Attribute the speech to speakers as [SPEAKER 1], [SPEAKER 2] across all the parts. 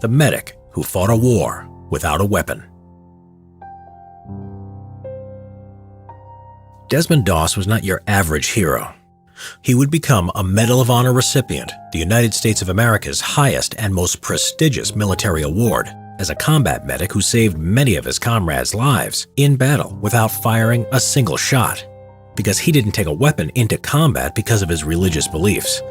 [SPEAKER 1] the medic who fought a war without a weapon. Desmond Doss was not your average hero. He would become a Medal of Honor recipient, the United States of America's highest and most prestigious military award, as a combat medic who saved many of his comrades' lives in battle without firing a single shot, because he didn't take a weapon into combat because of his religious beliefs.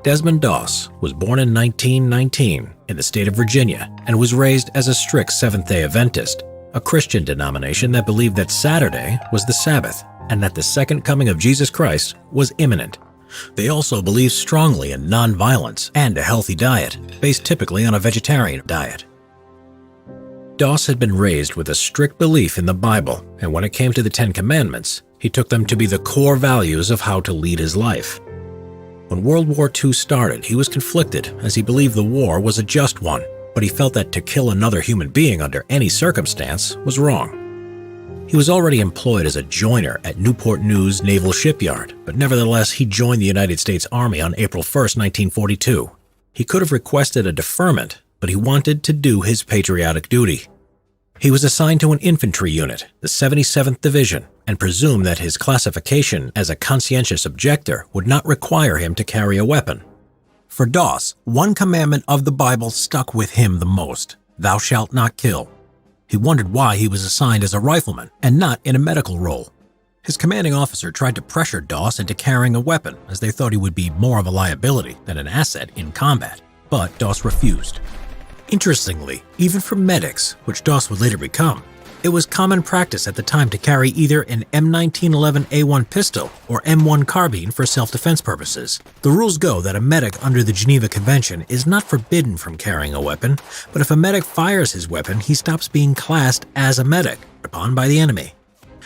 [SPEAKER 1] Desmond Doss was born in 1919 in the state of Virginia and was raised as a strict Seventh-day Adventist, a Christian denomination that believed that Saturday was the Sabbath and that the second coming of Jesus Christ was imminent. They also believed strongly in nonviolence and a healthy diet, based typically on a vegetarian diet. Doss had been raised with a strict belief in the Bible, and when it came to the Ten Commandments, he took them to be the core values of how to lead his life. When World War II started, he was conflicted as he believed the war was a just one, but he felt that to kill another human being under any circumstance was wrong. He was already employed as a joiner at Newport News Naval Shipyard, but nevertheless he joined the United States Army on April 1, 1942. He could have requested a deferment, but he wanted to do his patriotic duty. He was assigned to an infantry unit, the 77th Division, and presumed that his classification as a conscientious objector would not require him to carry a weapon. For Doss, one commandment of the Bible stuck with him the most: "Thou shalt not kill." He wondered why he was assigned as a rifleman and not in a medical role. His commanding officer tried to pressure Doss into carrying a weapon, as they thought he would be more of a liability than an asset in combat, but Doss refused. Interestingly, even for medics, which Doss would later become, it was common practice at the time to carry either an M1911A1 pistol or M1 carbine for self-defense purposes. The rules go that a medic under the Geneva Convention is not forbidden from carrying a weapon, but if a medic fires his weapon, he stops being classed as a medic upon by the enemy,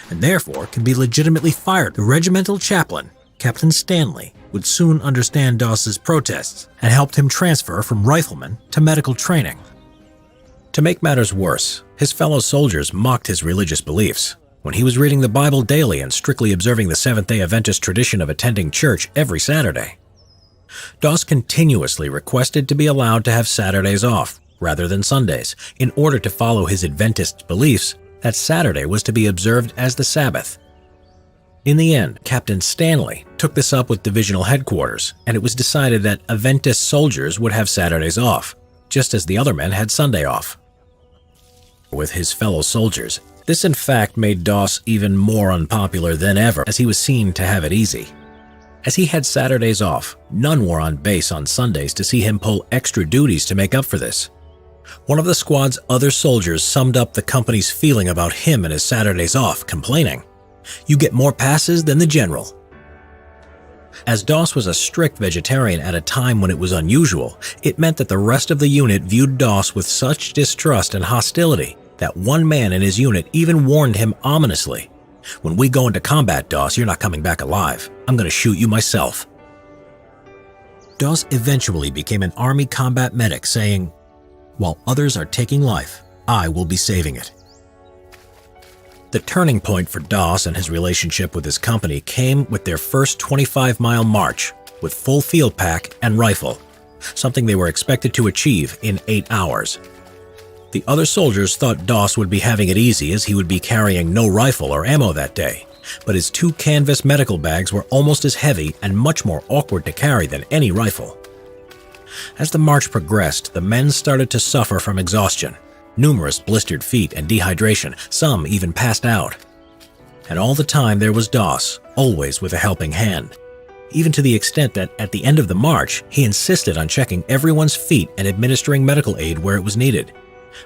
[SPEAKER 1] and therefore can be legitimately fired. The regimental chaplain, Captain Stanley, would soon understand Doss's protests and helped him transfer from rifleman to medical training. To make matters worse, his fellow soldiers mocked his religious beliefs. When he was reading the Bible daily and strictly observing the Seventh-day Adventist tradition of attending church every Saturday, Doss continuously requested to be allowed to have Saturdays off rather than Sundays in order to follow his Adventist beliefs that Saturday was to be observed as the Sabbath. In the end, Captain Stanley took this up with divisional headquarters, and it was decided that Adventist soldiers would have Saturdays off, just as the other men had Sunday off. With his fellow soldiers, this in fact made Doss even more unpopular than ever, as he was seen to have it easy. As he had Saturdays off, none were on base on Sundays to see him pull extra duties to make up for this. One of the squad's other soldiers summed up the company's feeling about him and his Saturdays off, complaining, "You get more passes than the general." As Doss was a strict vegetarian at a time when it was unusual, it meant that the rest of the unit viewed Doss with such distrust and hostility that one man in his unit even warned him ominously, "When we go into combat, Doss, you're not coming back alive. I'm going to shoot you myself." Doss eventually became an Army combat medic, saying, "While others are taking life, I will be saving it." The turning point for Doss and his relationship with his company came with their first 25-mile march with full field pack and rifle, something they were expected to achieve in 8 hours. The other soldiers thought Doss would be having it easy as he would be carrying no rifle or ammo that day, but his 2 canvas medical bags were almost as heavy and much more awkward to carry than any rifle. As the march progressed, the men started to suffer from exhaustion. Numerous blistered feet and dehydration, some even passed out. And all the time there was Doss, always with a helping hand, even to the extent that at the end of the march, he insisted on checking everyone's feet and administering medical aid where it was needed.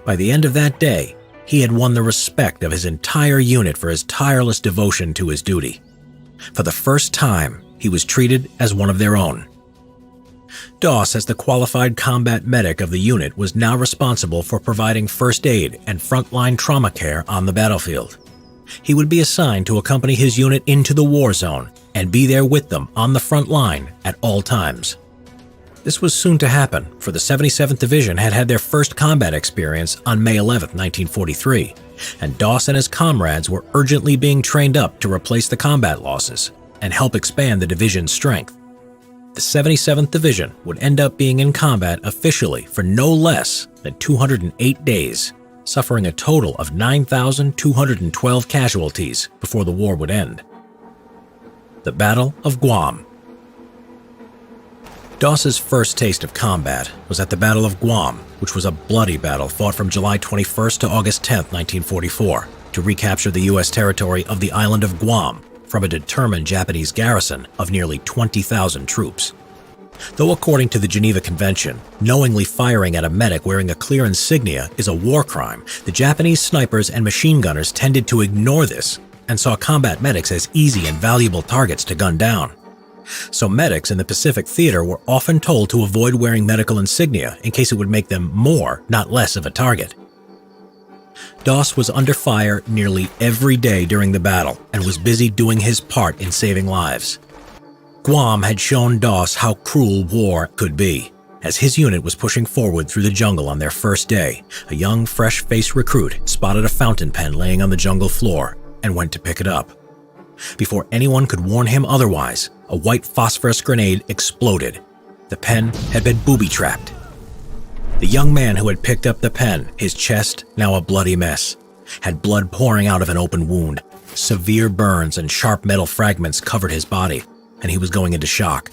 [SPEAKER 1] By the end of that day, he had won the respect of his entire unit for his tireless devotion to his duty. For the first time, he was treated as one of their own. Doss, as the qualified combat medic of the unit, was now responsible for providing first aid and frontline trauma care on the battlefield. He would be assigned to accompany his unit into the war zone and be there with them on the front line at all times. This was soon to happen, for the 77th Division had had their first combat experience on May 11, 1943, and Doss and his comrades were urgently being trained up to replace the combat losses and help expand the division's strength. the 77th Division would end up being in combat officially for no less than 208 days, suffering a total of 9,212 casualties before the war would end. The Battle of Guam. Doss's first taste of combat was at the Battle of Guam, which was a bloody battle fought from July 21st to August 10, 1944, to recapture the U.S. territory of the island of Guam from a determined Japanese garrison of nearly 20,000 troops. Though according to the Geneva Convention, knowingly firing at a medic wearing a clear insignia is a war crime, the Japanese snipers and machine gunners tended to ignore this and saw combat medics as easy and valuable targets to gun down. So medics in the Pacific Theater were often told to avoid wearing medical insignia in case it would make them more, not less, of a target. Doss was under fire nearly every day during the battle and was busy doing his part in saving lives. Guam had shown Doss how cruel war could be. As his unit was pushing forward through the jungle on their first day, a young, fresh-faced recruit spotted a fountain pen laying on the jungle floor and went to pick it up. Before anyone could warn him otherwise, a white phosphorus grenade exploded. The pen had been booby-trapped. The young man who had picked up the pen, his chest now a bloody mess, had blood pouring out of an open wound. Severe burns and sharp metal fragments covered his body, and he was going into shock.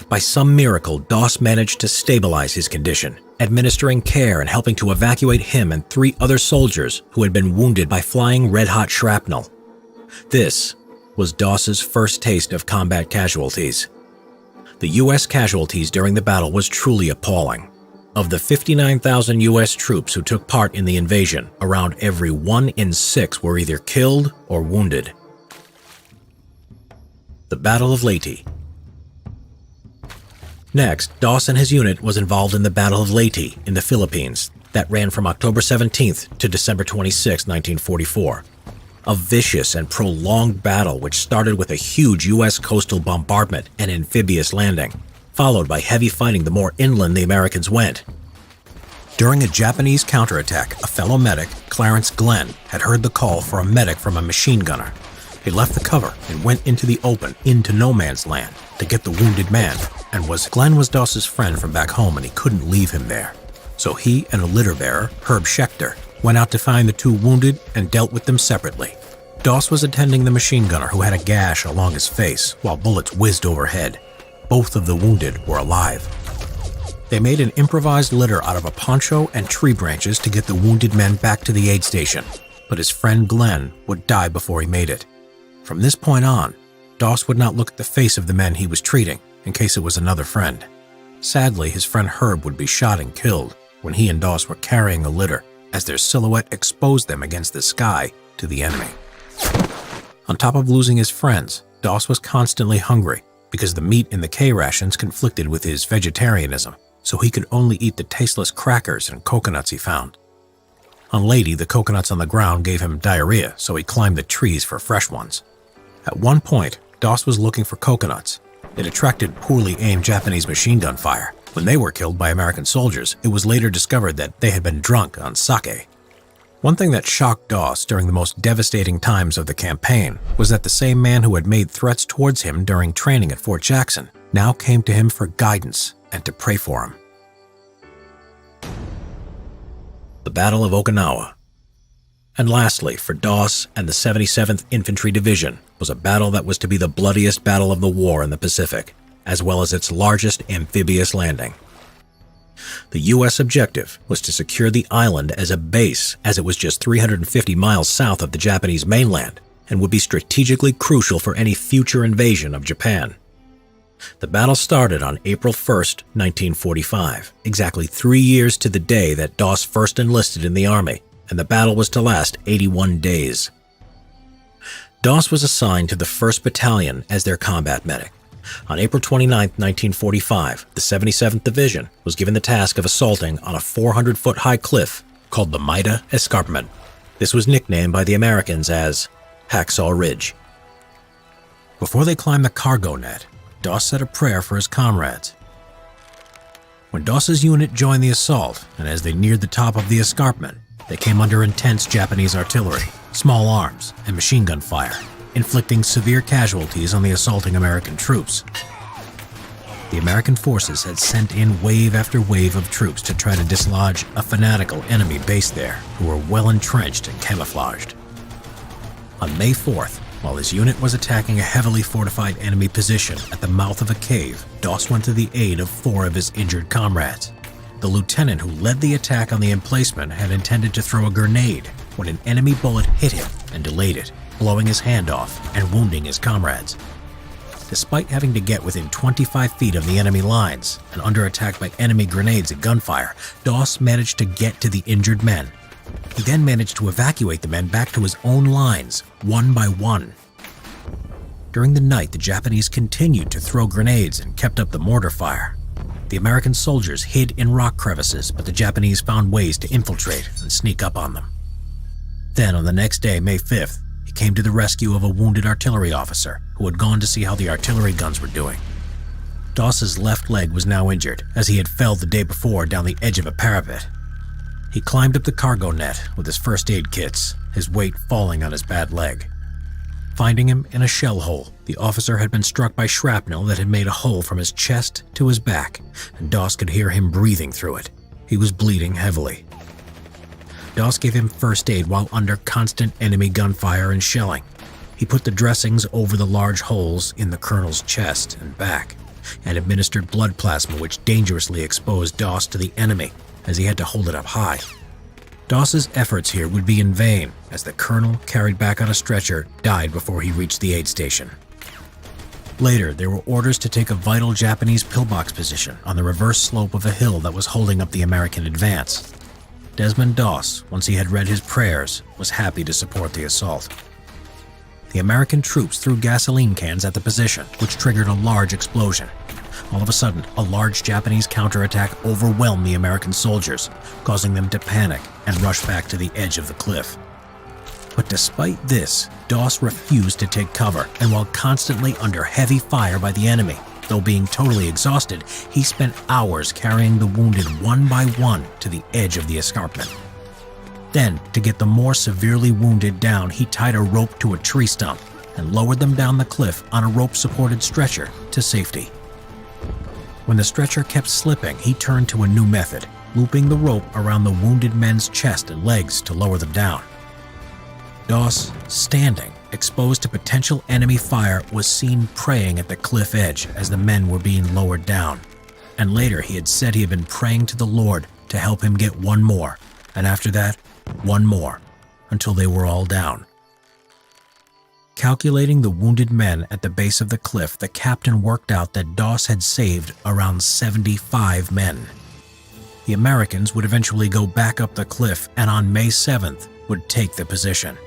[SPEAKER 1] By some miracle, Doss managed to stabilize his condition, administering care and helping to evacuate him and 3 other soldiers who had been wounded by flying red-hot shrapnel. This was Doss's first taste of combat casualties. The U.S. casualties during the battle was truly appalling. Of the 59,000 U.S. troops who took part in the invasion, around every 1 in 6 were either killed or wounded. The Battle of Leyte. Next, Doss and his unit was involved in the Battle of Leyte in the Philippines that ran from October 17th to December 26, 1944. A vicious and prolonged battle which started with a huge U.S. coastal bombardment and amphibious landing, followed by heavy fighting the more inland the Americans went. During a Japanese counterattack, a fellow medic, Clarence Glenn, had heard the call for a medic from a machine gunner. He left the cover and went into the open, into no man's land, to get the wounded man, and Glenn was Doss's friend from back home and he couldn't leave him there. So he and a litter bearer, Herb Schechter, went out to find the 2 wounded and dealt with them separately. Doss was attending the machine gunner who had a gash along his face while bullets whizzed overhead. Both of the wounded were alive. They made an improvised litter out of a poncho and tree branches to get the wounded men back to the aid station, but his friend Glenn would die before he made it. From this point on, Doss would not look at the face of the men he was treating in case it was another friend. Sadly, his friend Herb would be shot and killed when he and Doss were carrying a litter as their silhouette exposed them against the sky to the enemy. On top of losing his friends, Doss was constantly hungry because the meat in the K-rations conflicted with his vegetarianism, so he could only eat the tasteless crackers and coconuts he found. On Leyte, the coconuts on the ground gave him diarrhea, so he climbed the trees for fresh ones. At one point, Doss was looking for coconuts. It attracted poorly aimed Japanese machine gun fire. When they were killed by American soldiers, it was later discovered that they had been drunk on sake. One thing that shocked Doss during the most devastating times of the campaign was that the same man who had made threats towards him during training at Fort Jackson now came to him for guidance and to pray for him. The Battle of Okinawa. And lastly, for Doss and the 77th Infantry Division was a battle that was to be the bloodiest battle of the war in the Pacific, as well as its largest amphibious landing. The U.S. objective was to secure the island as a base, as it was just 350 miles south of the Japanese mainland and would be strategically crucial for any future invasion of Japan. The battle started on April 1st, 1945, exactly 3 years to the day that Doss first enlisted in the Army, and the battle was to last 81 days. Doss was assigned to the 1st Battalion as their combat medic. On April 29, 1945, the 77th Division was given the task of assaulting on a 400-foot-high cliff called the Maida Escarpment. This was nicknamed by the Americans as Hacksaw Ridge. Before they climbed the cargo net, Doss said a prayer for his comrades. When Doss's unit joined the assault, and as they neared the top of the escarpment, they came under intense Japanese artillery, small arms, and machine gun fire, inflicting severe casualties on the assaulting American troops. The American forces had sent in wave after wave of troops to try to dislodge a fanatical enemy base there who were well entrenched and camouflaged. On May 4th, while his unit was attacking a heavily fortified enemy position at the mouth of a cave, Doss went to the aid of 4 of his injured comrades. The lieutenant who led the attack on the emplacement had intended to throw a grenade when an enemy bullet hit him and delayed it, blowing his hand off and wounding his comrades. Despite having to get within 25 feet of the enemy lines and under attack by enemy grenades and gunfire, Doss managed to get to the injured men. He then managed to evacuate the men back to his own lines, one by one. During the night, the Japanese continued to throw grenades and kept up the mortar fire. The American soldiers hid in rock crevices, but the Japanese found ways to infiltrate and sneak up on them. Then, on the next day, May 5th, he came to the rescue of a wounded artillery officer who had gone to see how the artillery guns were doing. Doss's left leg was now injured, as he had fell the day before down the edge of a parapet. He climbed up the cargo net with his first aid kits, his weight falling on his bad leg. Finding him in a shell hole, the officer had been struck by shrapnel that had made a hole from his chest to his back, and Doss could hear him breathing through it. He was bleeding heavily. Doss gave him first aid while under constant enemy gunfire and shelling. He put the dressings over the large holes in the colonel's chest and back, and administered blood plasma which dangerously exposed Doss to the enemy, as he had to hold it up high. Doss's efforts here would be in vain, as the colonel, carried back on a stretcher, died before he reached the aid station. Later, there were orders to take a vital Japanese pillbox position on the reverse slope of a hill that was holding up the American advance. Desmond Doss, once he had read his prayers, was happy to support the assault. The American troops threw gasoline cans at the position, which triggered a large explosion. All of a sudden, a large Japanese counterattack overwhelmed the American soldiers, causing them to panic and rush back to the edge of the cliff. But despite this, Doss refused to take cover, and while constantly under heavy fire by the enemy, though being totally exhausted, he spent hours carrying the wounded one by one to the edge of the escarpment. Then, to get the more severely wounded down, he tied a rope to a tree stump and lowered them down the cliff on a rope-supported stretcher to safety. When the stretcher kept slipping, he turned to a new method, looping the rope around the wounded men's chest and legs to lower them down. Doss, standing, exposed to potential enemy fire, was seen praying at the cliff edge as the men were being lowered down. And later he had said he had been praying to the Lord to help him get one more, and after that, one more, until they were all down. Calculating the wounded men at the base of the cliff, the captain worked out that Doss had saved around 75 men. The Americans would eventually go back up the cliff and on May 7th would take the position.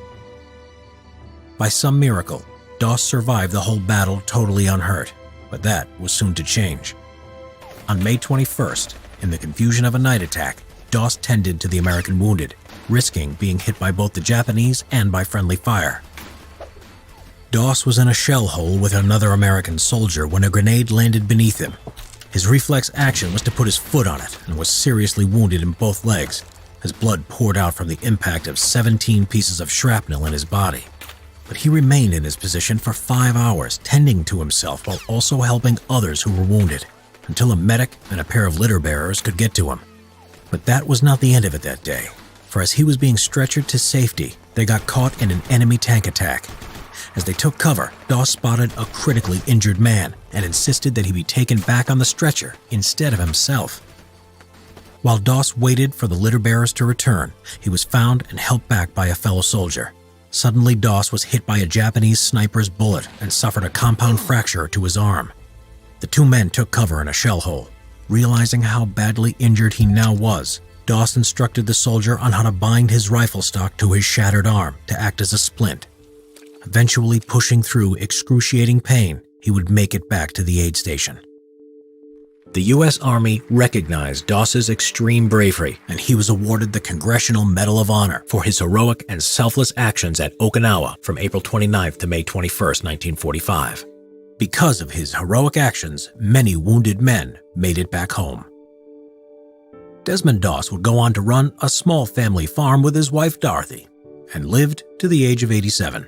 [SPEAKER 1] By some miracle, Doss survived the whole battle totally unhurt, but that was soon to change. On May 21st, in the confusion of a night attack, Doss tended to the American wounded, risking being hit by both the Japanese and by friendly fire. Doss was in a shell hole with another American soldier when a grenade landed beneath him. His reflex action was to put his foot on it and was seriously wounded in both legs, as blood poured out from the impact of 17 pieces of shrapnel in his body. But he remained in his position for 5 hours, tending to himself while also helping others who were wounded, until a medic and a pair of litter bearers could get to him. But that was not the end of it that day, for as he was being stretchered to safety, they got caught in an enemy tank attack. As they took cover, Doss spotted a critically injured man and insisted that he be taken back on the stretcher instead of himself. While Doss waited for the litter bearers to return, he was found and helped back by a fellow soldier. Suddenly, Doss was hit by a Japanese sniper's bullet and suffered a compound fracture to his arm. The 2 men took cover in a shell hole. Realizing how badly injured he now was, Doss instructed the soldier on how to bind his rifle stock to his shattered arm to act as a splint. Eventually pushing through excruciating pain, he would make it back to the aid station. The U.S. Army recognized Doss's extreme bravery, and he was awarded the Congressional Medal of Honor for his heroic and selfless actions at Okinawa from April 29th to May 21st, 1945. Because of his heroic actions, many wounded men made it back home. Desmond Doss would go on to run a small family farm with his wife Dorothy, and lived to the age of 87.